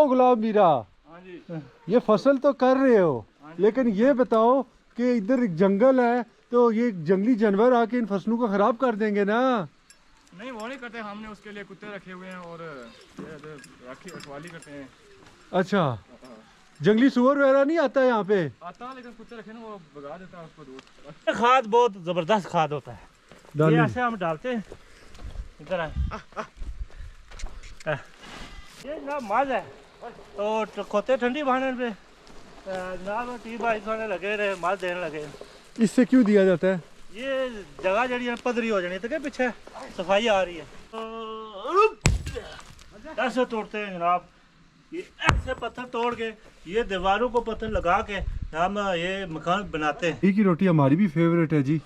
गुलाम मीरा, हाँ जी, ये फसल तो कर रहे हो, लेकिन ये बताओ कि इधर एक जंगल है तो ये जंगली जानवर आके इन फसलों को खराब कर देंगे ना? नहीं वो नहीं करते, हमने उसके लिए कुत्ते रखे हुए हैं और रखवाली करते हैं। अच्छा, जंगली सुअर वगैरह नहीं आता यहाँ पे? आता है लेकिन कुत्ते रखे ना वो भगा देता है उसको दूर। खाद बहुत जबरदस्त खाद होता है, ये ऐसे हम डालते हैं। इधर आए, ये जनाब माज है तो खोते ठंडी बहाने पे जनाब टी बाई खाने लगे रहे, माल देने लगे। इससे क्यों दिया जाता है? ये जगह जड़ी पधरी हो जानी तो क्या पीछे सफाई आ रही है, ऐसे तोड़ते हैं जनाब। ये ऐसे पत्थर तोड़ के ये दीवारों को पत्थर लगा के हम ये मकान बनाते हैं। मकई की रोटी हमारी भी फेवरेट है जी।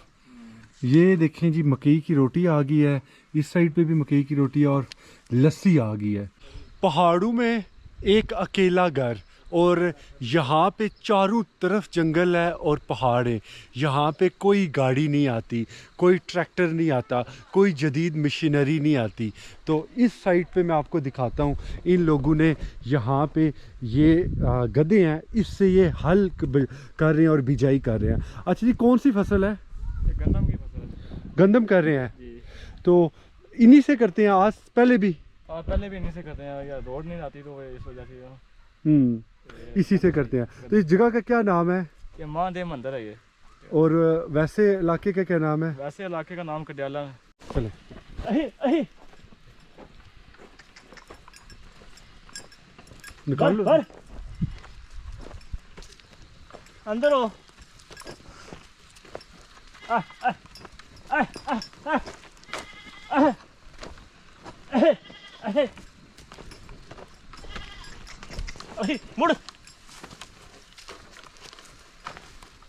ये देखें जी, मकई की रोटी आ गई है, इस साइड पे भी मकई की रोटी और लस्सी आ गई है। पहाड़ों में एक अकेला घर और यहाँ पे चारों तरफ जंगल है और पहाड़ है। यहाँ पे कोई गाड़ी नहीं आती, कोई ट्रैक्टर नहीं आता, कोई जदीद मशीनरी नहीं आती। तो इस साइड पे मैं आपको दिखाता हूँ, इन लोगों ने यहाँ पे ये गधे हैं, इससे ये हल कर रहे हैं और बिजाई कर रहे हैं। अच्छा जी, कौन सी फसल है? ये गंदम की फसल है गंदम कर रहे हैं जी। तो इन्हीं से करते हैं आज पहले भी? और पहले भी इन्हीं से करते हैं, या रोड नहीं आती तो इस वजह से इसी से करते हैं। तो इस जगह का क्या नाम है? ये महादेव मंदिर है ये। और वैसे इलाके का क्या नाम है? वैसे इलाके का नाम कडियाला है। चले निकाल लो, अंदर हो। मुड़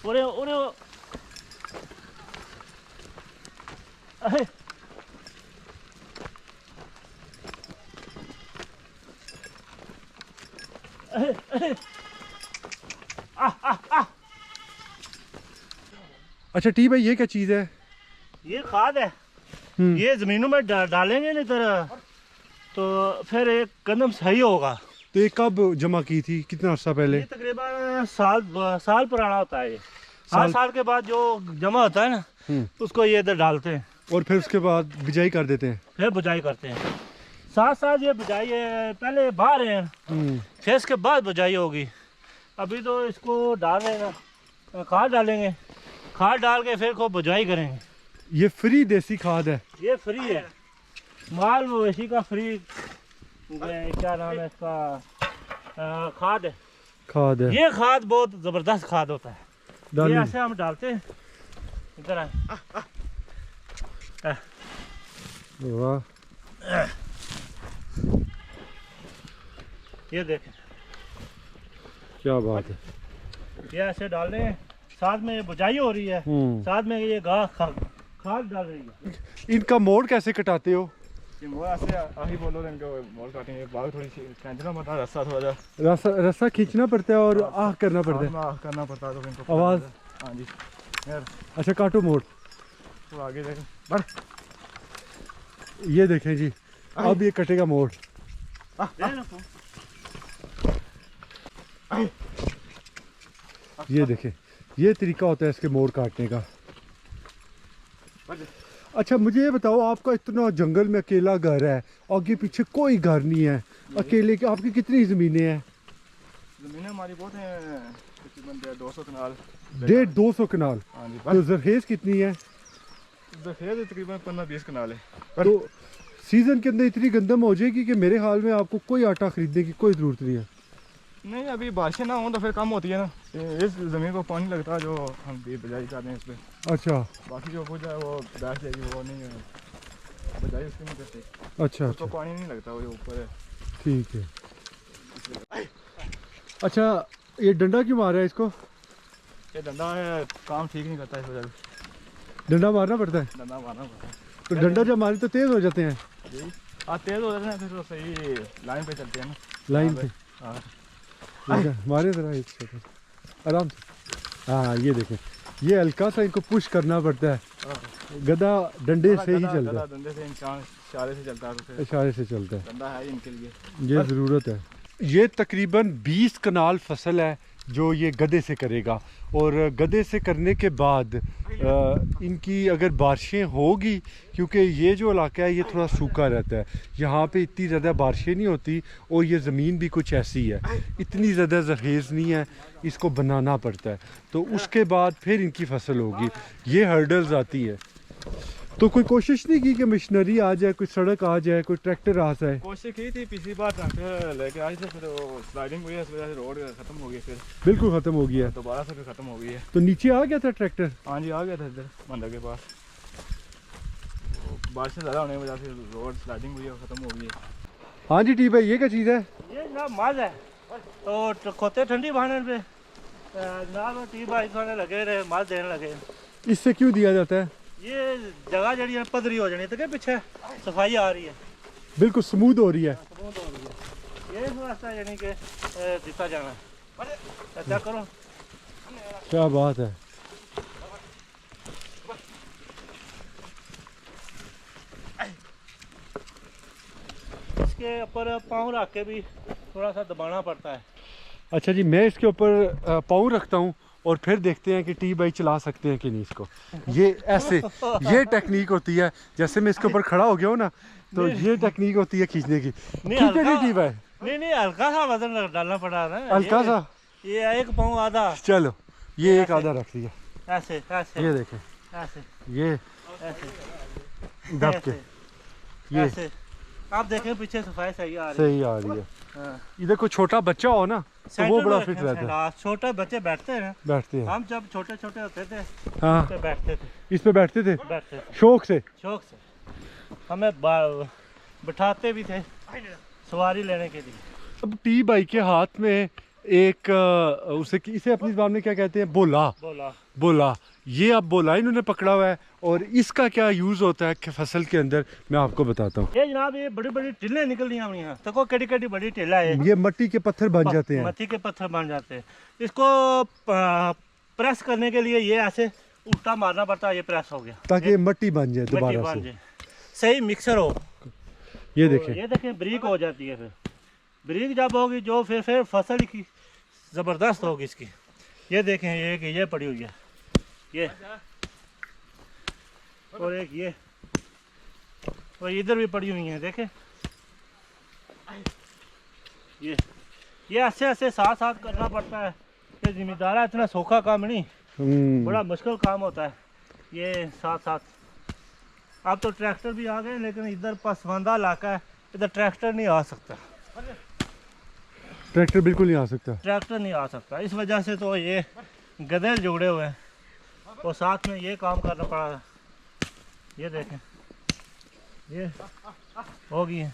ओरे ओरे अच्छा टी भाई, ये क्या चीज़ है? ये खाद है, ये जमीनों में डालेंगे नहीं तो फिर एक कदम सही होगा। तो ये कब जमा की थी, कितना अर्सा पहले? ये तकरीबन साल पुराना होता है। ये हर साल के बाद जो जमा होता है ना, उसको ये इधर डालते हैं और फिर उसके बाद बिजाई कर देते हैं, फिर बुझाई करते हैं। साथ साथ ये बुझाई है, पहले बाहर है फिर इसके बाद बुझाई होगी। अभी तो इसको डाल रहे हैं ना, खाद डालेंगे, खाद डाल के फिर को बुझाई करेंगे। ये फ्री देसी खाद है? ये फ्री है, माल मवेशी का फ्री, क्या नाम है इसका, खाद है। खाद है, ये खाद बहुत जबरदस्त खाद होता है, ये डालनी। ऐसे हम डालते हैं। इधर आए, वाह, ये देखें, क्या बात है। ये ऐसे डाल रहे हैं, साथ में बुझाई हो रही है, साथ में ये खाद डाल रही है। इनका मोड़ कैसे कटाते हो? ये वो ऐसे आही बोलो तो इनको मोल काटेंगे, बाल थोड़ी सी खींचना पड़ता है, रस्सा थोड़ा सा रस्सा खींचना पड़ता है और आह करना पड़ता है, आह करना पड़ता है तो इनको आवाज़। हाँ जी यार, अच्छा काटो मोड़, तो आगे देखें बढ़। ये देखें जी, अब ये कटेगा मोड़। ये देखें, ये तरीका होता है इसके मोड़ काटने का। अच्छा मुझे ये बताओ, आपका इतना जंगल में अकेला घर है, आगे पीछे कोई घर नहीं है, अकेले के आपकी कितनी ज़मीनें हैं? ज़मीनें हमारी बहुत हैं, तकरीबन 200 कनाल। 150-200 कनाल। हाँ जी, तो जरखेज कितनी है? जरखेज तकरीबन 15-20 कनाल है। तो सीज़न के अंदर इतनी गंदम हो जाएगी कि मेरे हाल में आपको कोई आटा खरीदने की कोई ज़रूरत नहीं है। नहीं, अभी बारिशें ना हो तो फिर कम होती है ना, इस ज़मीन को पानी लगता है जो हम बिजाई करते हैं इस पर। अच्छा, बाकी जो कुछ है वो बैठ जाएगी, वो नहीं है, बिजाई उसकी नहीं करते। अच्छा, उसको अच्छा, पानी नहीं लगता, वो जो ऊपर है। ठीक है। अच्छा ये डंडा क्यों मार रहा है इसको? ये डंडा है, काम ठीक नहीं करता इस वजह से डंडा मारना पड़ता है? डंडा मारना पड़ता है। तो डंडा जब मारे तो तेज़ हो जाते हैं? जी हाँ, तेज़ हो जाते हैं, फिर तो सही लाइन पे चलते हैं ना, लाइन पे। हाँ मारे ज़रा एक सेकंड आराम से। हाँ ये देखें, ये हल्का सा इनको पुश करना पड़ता है, गधा डंडे से ही चलता है, डंडे से, इंसान इशारे से चलता है, तो फिर इशारे से चलता है। डंडा है ही इनके लिए। ये ज़रूरत है। ये तकरीबन 20 कनाल फसल है जो ये गधे से करेगा, और गधे से करने के बाद इनकी अगर बारिशें होगी, क्योंकि ये जो इलाका है ये थोड़ा सूखा रहता है, यहाँ पे इतनी ज़्यादा बारिशें नहीं होती, और ये ज़मीन भी कुछ ऐसी है, इतनी ज़्यादा जरखेज़ नहीं है, इसको बनाना पड़ता है, तो उसके बाद फिर इनकी फसल होगी। ये हर्डल्स आती है। तो कोई कोशिश नहीं की कि मशीनरी आ जाए, कोई सड़क आ जाए, कोई ट्रैक्टर आ जाए? कोशिश की थी, पिछली बार ट्रैक्टर लेके आए थे, फिर वो स्लाइडिंग हुई है, इस वजह से रोड खत्म हो गई, फिर बिल्कुल ख़त्म हो गया है। दोबारा से फिर खत्म हो गई है। तो नीचे आ गया था ट्रैक्टर? हाँ जी, आ गया था इधर मंदिर के पास, बारिश ज़्यादा होने की वजह से रोड स्लाइडिंग हुई है, खत्म हो गई है। हाँ जी टी भाई, ये क्या चीज़ है? ये जनाब माज है, तो खोते ठंडी बहाने पे जनाब टी भाई खाने लगे रहे, माज देने लगे। इससे क्यों दिया जाता है? ये जगह जड़ी है पधरी हो जानी, तो क्या पीछे सफाई आ रही है, बिल्कुल स्मूथ हो रही है। स्मूथ हो रही है, ये इस वास्ते यानी कि दिता जाना है। चेक करो, क्या बात है। इसके ऊपर पाँव रख के भी थोड़ा सा दबाना पड़ता है। अच्छा जी, मैं इसके ऊपर पाँव रखता हूँ और फिर देखते हैं कि टी भाई चला सकते हैं कि नहीं इसको। ये ऐसे, ये टेक्निक होती है, जैसे मैं इसके ऊपर खड़ा हो गया हूँ ना, तो ये टेक्निक होती है खींचने की। खींचे नहीं टी भाई? नहीं, हल्का सा वजन डालना पड़ा ना, हल्का सा। ये एक पाँव आधा। चलो, ये एक आधा रख दिया, ऐसे ऐसे, ये देखें, ऐसे ये ऐसे दब के, ये ऐसे। आप देखें पीछे सफाई सही आ रही सही आ रही है। है। इधर कोई छोटा बच्चा हो ना, तो वो बड़ा फिट रहता है। छोटे बच्चे बैठते हैं, बैठते हैं। हम जब छोटे छोटे होते थे हाँ, तो बैठते थे, इस पे बैठते थे बैठते थे शौक से। शौक से। हमें बिठाते भी थे सवारी लेने के लिए। अब टी भाई के हाथ में एक उसे इसे अपनी ज़बान में क्या कहते हैं? बोला। बोला, बोला, ये अब बोला इन्होंने पकड़ा हुआ है, और इसका क्या यूज़ होता है कि फसल के अंदर, मैं आपको बताता हूँ। ये जनाब ये बड़ी बड़ी टिल्लें निकलनी हैं यहाँ, देखो केडी केडी बड़ी टिल्ला है। ये मिट्टी के पत्थर बन जाते हैं। मट्टी के पत्थर बन जाते हैं। इसको प्रेस करने के लिए ये ऐसे उल्टा मारना पड़ता है, ये प्रेस हो गया, ताकि ये मिट्टी बन जाए मिट्टी दोबारा बन से। जाए, सही मिक्सर हो। ये तो देखें, ये देखें ब्रीक हो जाती है। फिर ब्रीक जब होगी जो फिर फसल की ज़बरदस्त होगी इसकी। ये देखें, ये पड़ी हुई है, ये और एक ये, और इधर भी पड़ी हुई है, देखें। ये ऐसे ऐसे साथ साथ करना पड़ता है। ये जिम्मेदार है, इतना सौखा काम नहीं, बड़ा मुश्किल काम होता है ये साथ साथ। अब तो ट्रैक्टर भी आ गए, लेकिन इधर पसमानदा इलाका है, इधर ट्रैक्टर नहीं आ सकता। ट्रैक्टर बिल्कुल नहीं आ सकता। ट्रैक्टर नहीं आ सकता, इस वजह से तो ये गधे जुड़े हुए हैं, और साथ में ये काम करना पड़ा है। ये देखें, ये हो गई है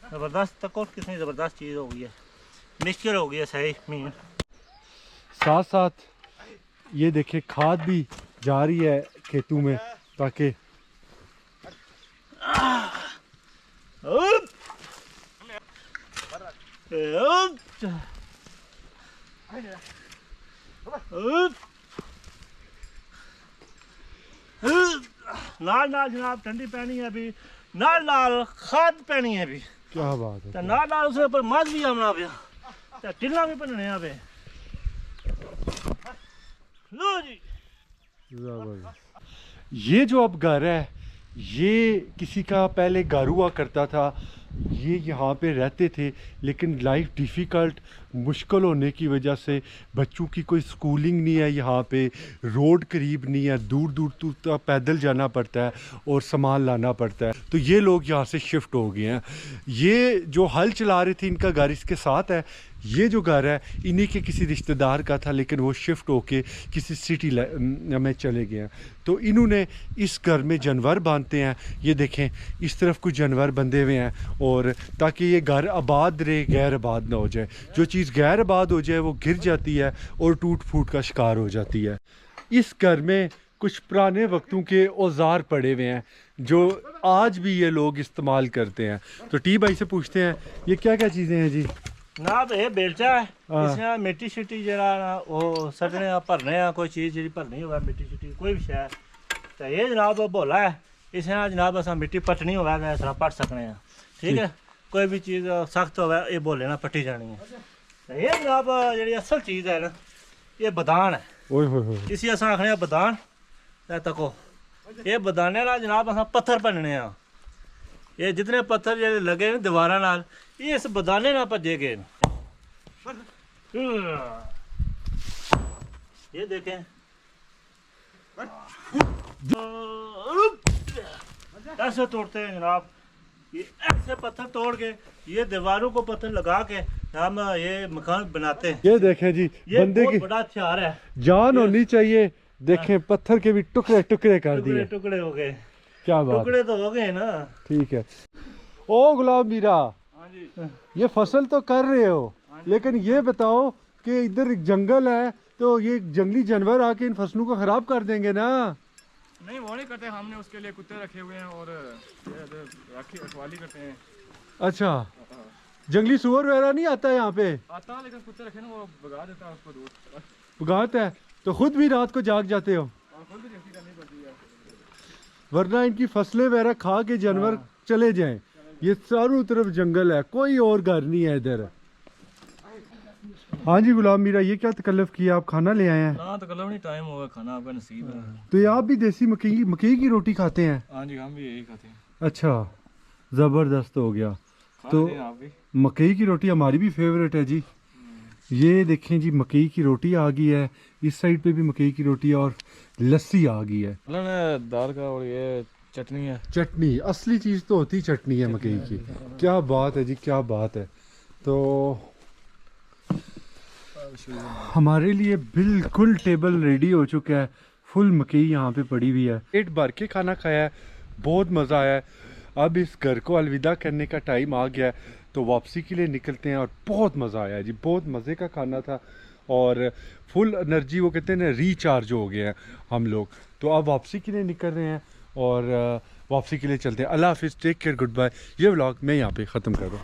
ज़बरदस्त, तक कितनी ज़बरदस्त चीज़ हो गई है, मिक्सचर हो गई है सही मीन। साथ साथ ये देखें, खाद भी जा रही है खेतों में, ताकि नाल नाल जनाब ठंडी पैनी है अभी, नाल नाल खाद पैनी है अभी, क्या बात है। तो नाल नाल उसके ऊपर मज भी आना पे, तो टिल्ला भी बनने पे। लो जी, जबरदस्त। ये जो अब घर है, ये किसी का पहले घर हुआ करता था, ये यहाँ पे रहते थे, लेकिन लाइफ डिफ़िकल्ट मुश्किल होने की वजह से बच्चों की कोई स्कूलिंग नहीं है यहाँ पे, रोड करीब नहीं है, दूर दूर तक पैदल जाना पड़ता है और सामान लाना पड़ता है, तो ये लोग यहाँ से शिफ्ट हो गए हैं। ये जो हल चला रहे थे, इनका घर इसके साथ है। ये जो घर है इन्हीं के किसी रिश्तेदार का था, लेकिन वो शिफ्ट होके किसी सिटी में चले गए हैं, तो इन्होंने इस घर में जानवर बांधते हैं। ये देखें, इस तरफ कुछ जानवर बंधे हुए हैं, और ताकि ये घर आबाद रहे, गैर आबाद ना हो जाए। जो चीज़ गैर आबाद हो जाए वो गिर जाती है और टूट फूट का शिकार हो जाती है। इस घर में कुछ पुराने वक्तों के औजार पड़े हुए हैं जो आज भी ये लोग इस्तेमाल करते हैं। तो टी भाई से पूछते हैं, ये क्या क्या चीज़ें हैं जी? ना तो ये बेलचा है, हाँ। इसमें मिट्टी शिट्टी जरा ना वो सटने भरने कोई चीज़ जी भरनी होगा, मिट्टी शिट्टी कोई भी शे, तो ये जनाब बोला है, इसमें जनाब अस मिट्टी पटनी होगा तो इस तरह पट सकने हैं, ठीक है। कोई भी चीज़ सख्त हो ये बोले ना पट्टी जानी है। ये जनाब जी असल चीज़ है ना ये बदान है। ओए होए होए। इसी अस आखने बदान तको ये बदाने ना जनाब अस पत्थर भनने ये जितने पत्थर जो लगे न दीवारा नाल ये इस बदाने ना भजे गए ये देखें ऐसे तोड़ते हैं जनाब। ये ऐसे पत्थर तोड़ के ये दीवारों को पत्थर लगा के हम ये मकान बनाते हैं। ये देखें जी ये बंदे बहुत की बड़ा हथियार है। जान होनी चाहिए। देखें पत्थर के भी टुकड़े टुकड़े कर टुकड़े दिए। टुकड़े हो गए। क्या बात। टुकड़े तो हो गए ना। ठीक है। ओ गुलाम मीरा हाँ जी। ये फसल तो कर रहे हो लेकिन ये बताओ कि इधर एक जंगल है तो ये जंगली जानवर आके इन फसलों को खराब कर देंगे ना। नहीं वो नहीं करते, हमने उसके लिए कुत्ते रखे हुए हैं और रखवाली करते हैं। अच्छा जंगली सुअर वगैरह नहीं आता है यहाँ पे? आता लेकिन कुत्ते रखे ना वो भगा देता है उसको दूर। भगाता है तो खुद भी रात को जाग जाते हो और खुद भी ड्यूटी करनी पड़ती है वरना इनकी फसलें वगैरह खा के जानवर चले जाएं। ये चारों तरफ जंगल है कोई और घर नहीं है इधर। हाँ जी गुलाम मीरा ये क्या तकल्लुफ किया आप खाना ले आए हैं? ना तो कल नहीं टाइम होगा, खाना आपका नसीब है। तो ये आप भी देसी मकई की रोटी खाते हैं? हाँ जी हम भी यही खाते हैं। अच्छा ज़बरदस्त हो गया। तो आप भी मकई की रोटी हमारी भी फेवरेट है जी। ये देखें जी मकई की रोटी आ गई है, इस साइड पे भी मकई की रोटी और लस्सी आ गई है। दाल का और ये चटनी है। चटनी असली चीज़ तो होती चटनी है मकई की। क्या बात है जी क्या बात है। तो हमारे लिए बिल्कुल टेबल रेडी हो चुका है। फुल मकई यहाँ पे पड़ी हुई है। पेट भर के खाना खाया है, बहुत मज़ा आया है। अब इस घर को अलविदा करने का टाइम आ गया है तो वापसी के लिए निकलते हैं और बहुत मज़ा आया जी, बहुत मज़े का खाना था और फुल एनर्जी वो कहते हैं ना रिचार्ज हो गए हैं हम लोग। तो अब वापसी के लिए निकल रहे हैं और वापसी के लिए चलते हैं। अल्लाह हाफिज़, टेक केयर, गुड बाय। ये व्लॉग मैं यहाँ पे ख़त्म कर रहा हूँ।